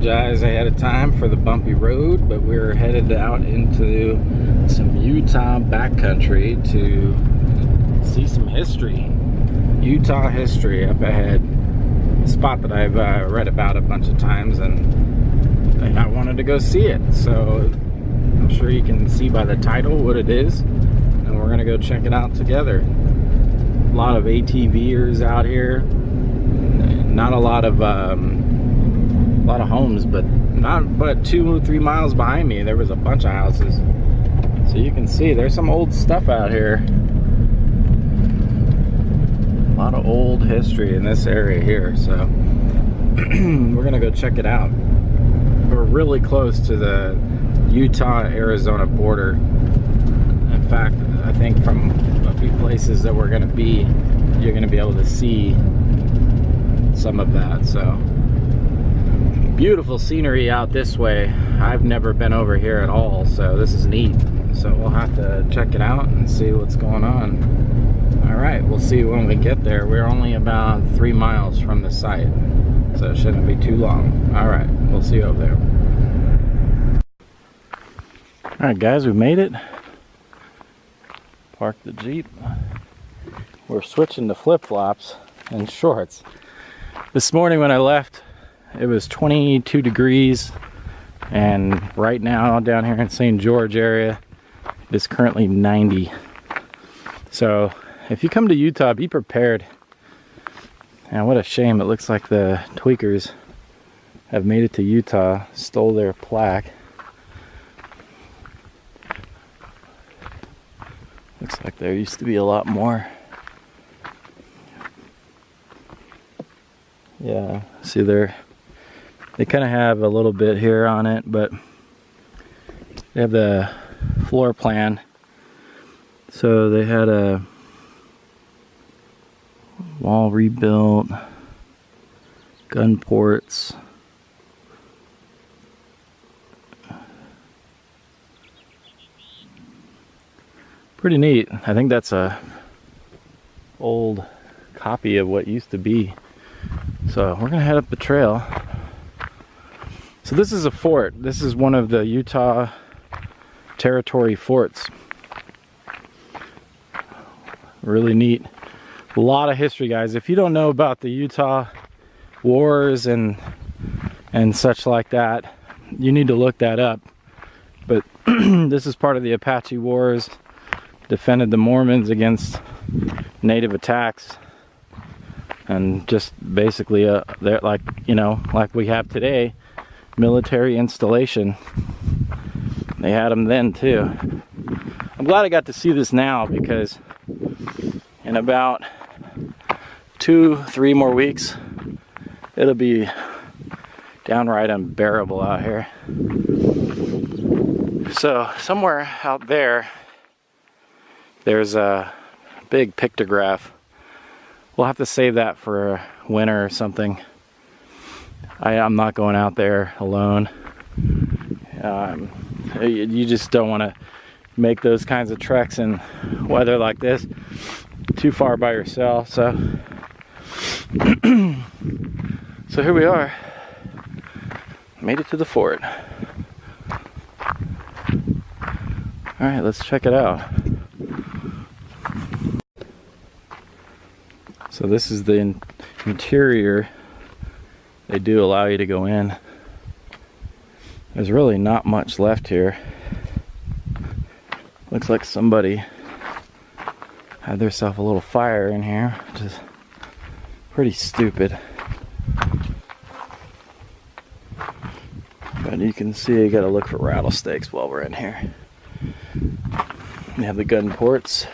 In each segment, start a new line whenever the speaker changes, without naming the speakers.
apologize ahead of time for the bumpy road, but we're headed out into some Utah backcountry to see some history. Utah history up ahead. A spot that I've read about a bunch of times, and I wanted to go see it. So I'm sure you can see by the title what it is, and we're gonna go check it out together. A lot of ATVers out here. Not a lot of homes, but 2 or 3 miles behind me there was a bunch of houses. So you can see there's some old stuff out here. A lot of old history in this area here, so we're gonna go check it out. We're really close to the Utah-Arizona border. In fact, I think from a few places that we're gonna be, you're gonna be able to see some of that. So beautiful scenery out this way. I've never been over here at all, so this is neat. So we'll have to check it out and see what's going on. All right, we'll see when we get there. We're only about 3 miles from the site, so it shouldn't be too long. All right, we'll see you over there. All right, guys, we made it. Parked the Jeep. We're switching to flip-flops and shorts. This morning when I left, it was 22 degrees, and right now down here in St. George area, it is currently 90. So if you come to Utah, be prepared. And what a shame, it looks like the tweakers have made it to Utah, stole their plaque. Looks like there used to be a lot more. Yeah, see they kind of have a little bit here on it, but they have the floor plan. So they had a wall rebuilt, gun ports, pretty neat. I think that's a old copy of what used to be. So we're gonna head up the trail. So this is a fort. This is one of the Utah Territory forts. Really neat. A lot of history, guys. If you don't know about the Utah wars and such like that, you need to look that up. But this is part of the Apache Wars. Defended the Mormons against native attacks. And just basically they're like, you know, like we have today, military installation. They had them then too. I'm glad I got to see this now, because in about 2-3 more weeks it'll be downright unbearable out here. So somewhere out there there's a big pictograph. We'll have to save that for winter or something. I'm not going out there alone. You just don't want to make those kinds of treks in weather like this too far by yourself. So here we are. Made it to the fort. All right, let's check it out. So this is the interior. They do allow you to go in. There's really not much left here. Looks like somebody had themselves a little fire in here, which is pretty stupid. But you can see you gotta look for rattlesnakes while we're in here. We have the gun ports.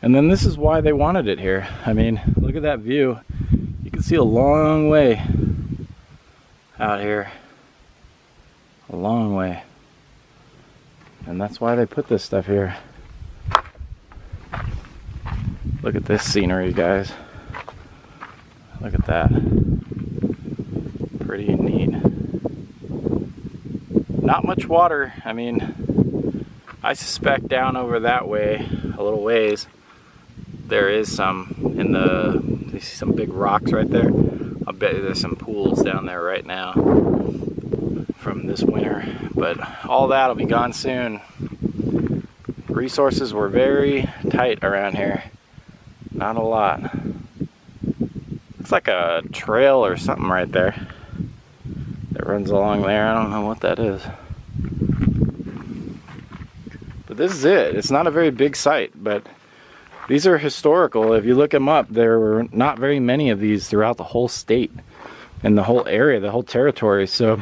And then this is why they wanted it here. I mean, look at that view. You can see a long way out here. A long way. And that's why they put this stuff here. Look at this scenery, guys. Look at that. Pretty neat. Not much water. I mean, I suspect down over that way, a little ways, there is some in the, you see some big rocks right there. I bet you there's some pools down there right now from this winter, but all that'll be gone soon. Resources were very tight around here. Not a lot. Looks like a trail or something right there that runs along there. I don't know what that is. But this is it. It's not a very big site, but these are historical. If you look them up, there were not very many of these throughout the whole state and the whole area, the whole territory. So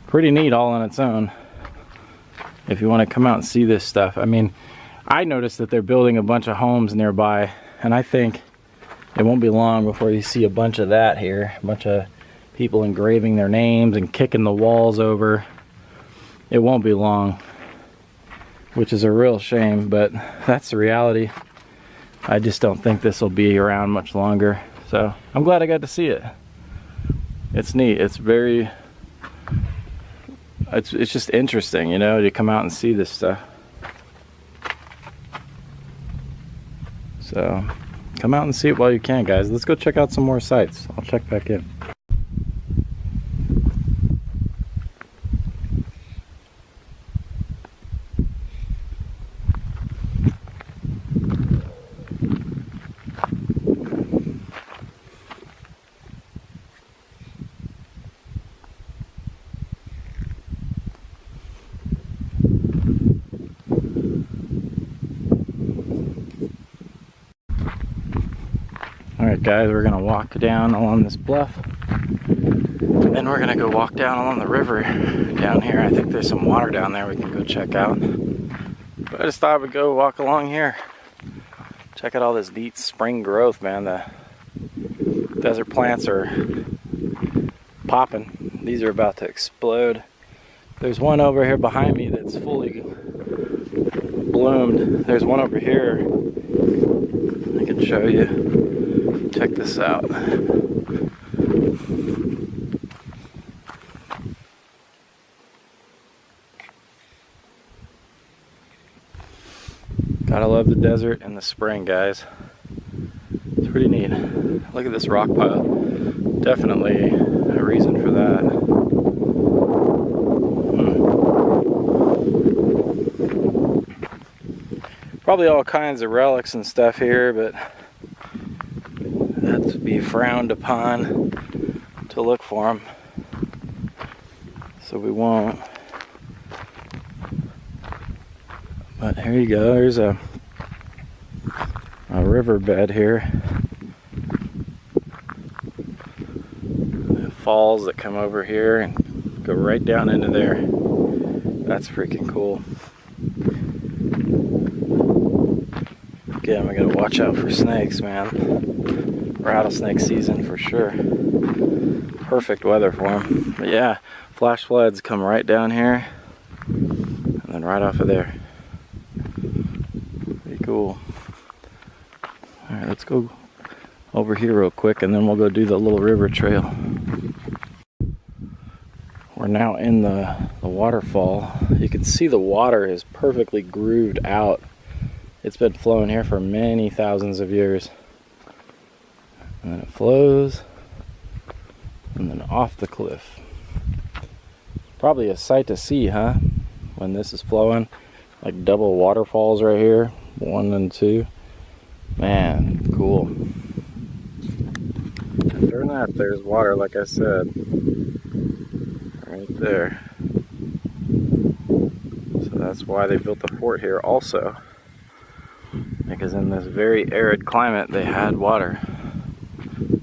pretty neat all on its own if you want to come out and see this stuff. I mean, I noticed that they're building a bunch of homes nearby, and I think it won't be long before you see a bunch of that here. A bunch of people engraving their names and kicking the walls over. It won't be long, which is a real shame, but that's the reality. I just don't think this will be around much longer. So I'm glad I got to see it. It's neat. It's very, it's just interesting, you know, to come out and see this stuff. So come out and see it while you can, guys. Let's go check out some more sites. I'll check back in. Alright guys, we're gonna walk down along this bluff, and then we're gonna go walk down along the river down here. I think there's some water down there we can go check out. But I just thought I would go walk along here. Check out all this neat spring growth, man. The desert plants are popping. These are about to explode. There's one over here behind me that's fully bloomed. There's one over here I can show you. Check this out. Gotta love the desert in the spring, guys. It's pretty neat. Look at this rock pile. Definitely a reason for that. Probably all kinds of relics and stuff here, but that's to be frowned upon to look for them, so we won't. But here you go. There's a riverbed here. Falls that come over here and go right down into there. That's freaking cool. Again, we gotta watch out for snakes, man. Rattlesnake season for sure. Perfect weather for them. But yeah, flash floods come right down here and then right off of there. Pretty cool. Alright, let's go over here real quick and then we'll go do the little river trail. We're now in the waterfall. You can see the water is perfectly grooved out. It's been flowing here for many thousands of years. And then it flows, and then off the cliff. Probably a sight to see, huh? When this is flowing, like double waterfalls right here, 1 and 2. Man, cool. And sure enough, there's water, like I said, right there. So that's why they built the fort here also, because in this very arid climate, they had water.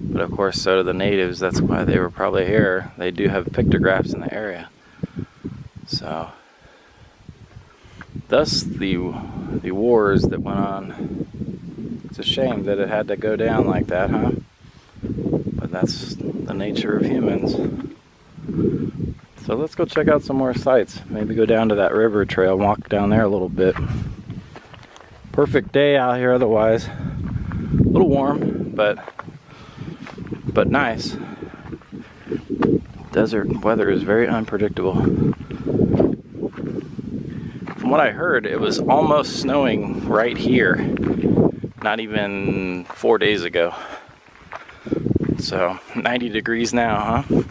But of course, so do the natives. That's why they were probably here. They do have pictographs in the area. So, thus the wars that went on. It's a shame that it had to go down like that, huh? But that's the nature of humans. So let's go check out some more sites. Maybe go down to that river trail, walk down there a little bit. Perfect day out here otherwise. A little warm, but nice. Desert weather is very unpredictable. From what I heard, it was almost snowing right here not even 4 days ago. So 90 degrees now, huh?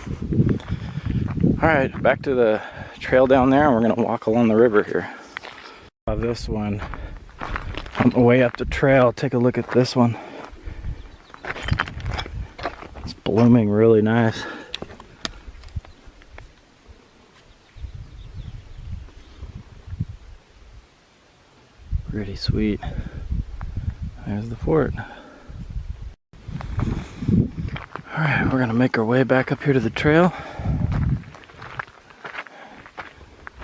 All right, back to the trail down there, and we're gonna walk along the river here. This one, on the way up the trail, take a look at this one. It's blooming really nice. Pretty sweet. There's the fort. Alright, we're gonna make our way back up here to the trail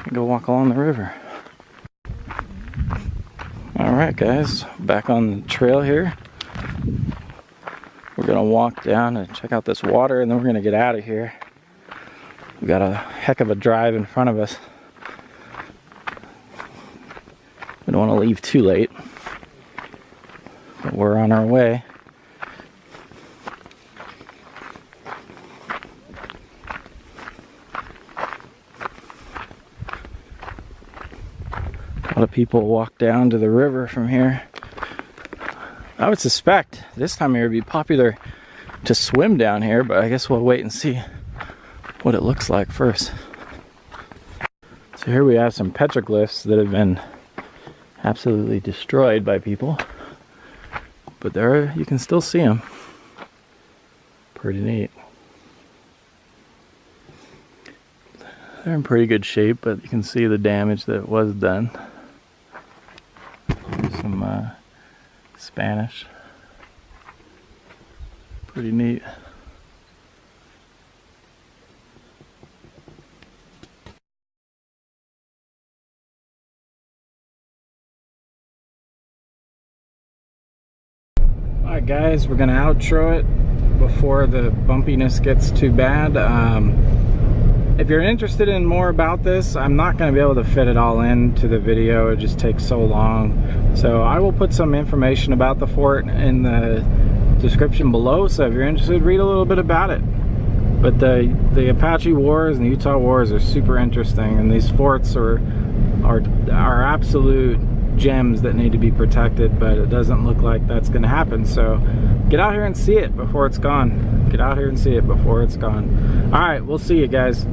and go walk along the river. Alright guys, back on the trail here. We're gonna walk down and check out this water, and then we're gonna get out of here. We got a heck of a drive in front of us. We don't want to leave too late, but we're on our way. A lot of people walk down to the river from here. I would suspect this time of year it would be popular to swim down here, but I guess we'll wait and see what it looks like first. So here we have some petroglyphs that have been absolutely destroyed by people, but there you can still see them. Pretty neat. They're in pretty good shape, but you can see the damage that was done. Some Spanish. Pretty neat. Alright guys, we're gonna outro it before the bumpiness gets too bad. If you're interested in more about this, I'm not going to be able to fit it all into the video. It just takes so long. So I will put some information about the fort in the description below. So if you're interested, read a little bit about it. But the Apache Wars and the Utah Wars are super interesting, and these forts are absolute gems that need to be protected, but it doesn't look like that's going to happen. So get out here and see it before it's gone. Get out here and see it before it's gone. All right, we'll see you guys.